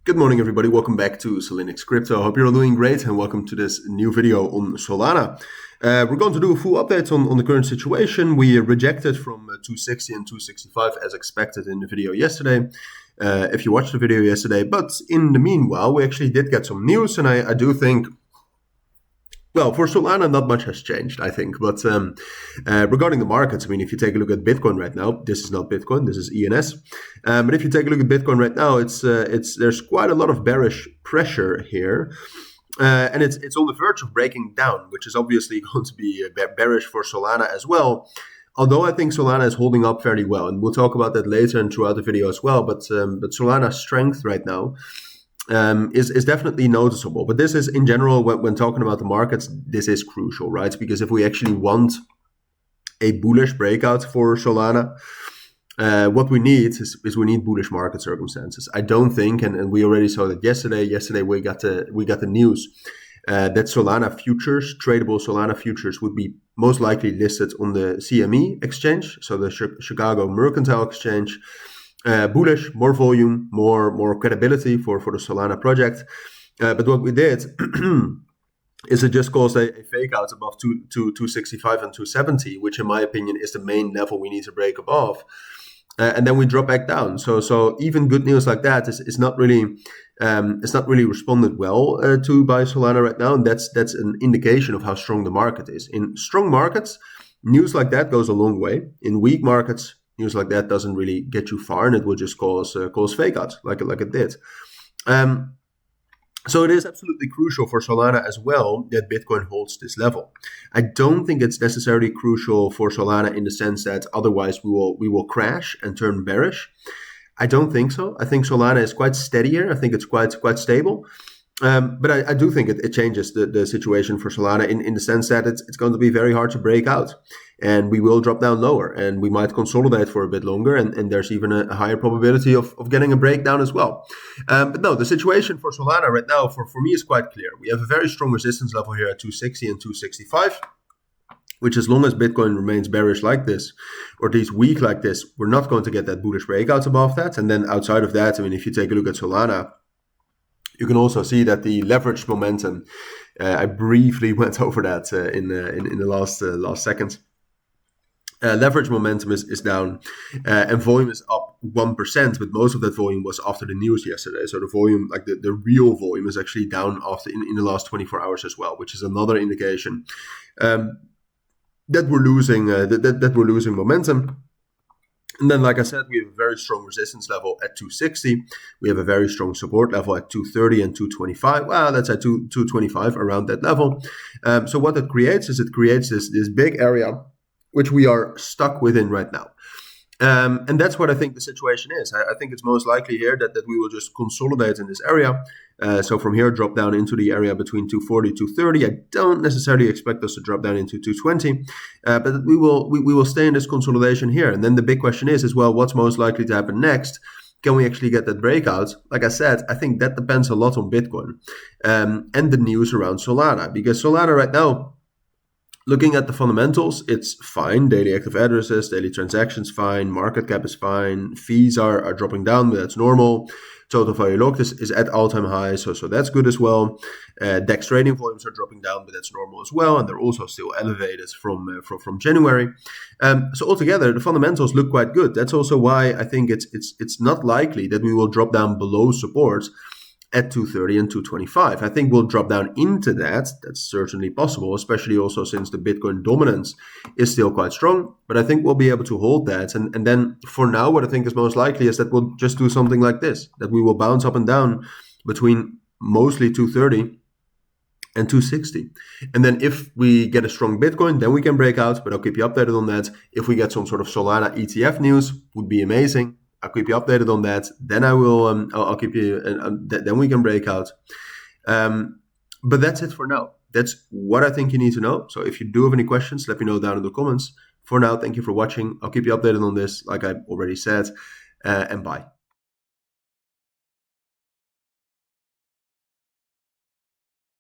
Good morning, everybody. Welcome back to Cilinix Crypto. I hope you're all doing great and welcome to this new video on Solana. We're going to do a full update on the current situation. We rejected from 260 and 265 as expected in the video yesterday, if you watched the video yesterday. But in the meanwhile, we actually did get some news, and I do think, well, for Solana, not much has changed, I think. But regarding the markets, I mean, if you take a look at Bitcoin right now, this is not Bitcoin, this is ENS. But if you take a look at Bitcoin right now, there's quite a lot of bearish pressure here. And it's on the verge of breaking down, which is obviously going to be bearish for Solana as well. Although I think Solana is holding up fairly well, and we'll talk about that later and throughout the video as well. But Solana's strength right now is definitely noticeable. But this is, in general, when talking about the markets, this is crucial, right? Because if we actually want a bullish breakout for Solana, what we need is we need bullish market circumstances. I don't think, and we already saw that yesterday. Yesterday we got the news that Solana futures, tradable Solana futures, would be most likely listed on the CME exchange, so the Chicago Mercantile Exchange. Bullish, more volume, more credibility for the Solana project. But what we did is it just caused a fake out above 265 and 270, which in my opinion is the main level we need to break above. And then we drop back down. So even good news like that is not really responded well to by Solana right now. And that's an indication of how strong the market is. In strong markets, news like that goes a long way. In weak markets, news like that doesn't really get you far, and it will just cause fake outs like it did. So it is absolutely crucial for Solana as well that Bitcoin holds this level. I don't think it's necessarily crucial for Solana in the sense that otherwise we will crash and turn bearish. I don't think so. I think Solana is quite steady here. I think it's quite stable. But I do think it changes the situation for Solana in the sense that it's going to be very hard to break out. And we will drop down lower, and we might consolidate for a bit longer, and there's even a higher probability of getting a breakdown as well. But no, the situation for Solana right now, for me, is quite clear. We have a very strong resistance level here at 260 and 265, which as long as Bitcoin remains bearish like this, or at least weak like this, we're not going to get that bullish breakouts above that. And then outside of that, I mean, if you take a look at Solana, you can also see that the leverage momentum, I briefly went over that in the last seconds. Leverage momentum is down, and volume is up 1%, but most of that volume was after the news yesterday. So the volume, like the real volume, is actually down after in the last 24 hours as well, which is another indication that we're losing that we're losing momentum. And then, like I said, we have a very strong resistance level at 260. We have a very strong support level at 230 and 225. Well, that's at 225, around that level. So what it creates is this big area, which we are stuck within right now. And that's what I think the situation is. I think it's most likely here that we will just consolidate in this area. So from here, drop down into the area between 240, 230. I don't necessarily expect us to drop down into 220, but we will stay in this consolidation here. And then the big question is, well, what's most likely to happen next? Can we actually get that breakout? Like I said, I think that depends a lot on Bitcoin and the news around Solana, because Solana right now, looking at the fundamentals, it's fine. Daily active addresses, daily transactions, fine. Market cap is fine. Fees are dropping down, but that's normal. Total value locked is at all-time high, so that's good as well. DEX trading volumes are dropping down, but that's normal as well, and they're also still elevated from January. So altogether, the fundamentals look quite good. That's also why I think it's not likely that we will drop down below support at 230 and 225. I think we'll drop down into that. That's certainly possible, especially also since the Bitcoin dominance is still quite strong. But I think we'll be able to hold that. And then for now, what I think is most likely is that we'll just do something like this, that we will bounce up and down between mostly 230 and 260. And then if we get a strong Bitcoin, then we can break out, but I'll keep you updated on that. If we get some sort of Solana ETF news, would be amazing. I'll keep you updated on that. Then I will. I'll keep you. Then we can break out. But that's it for now. That's what I think you need to know. So if you do have any questions, let me know down in the comments. For now, thank you for watching. I'll keep you updated on this, like I already said. And bye.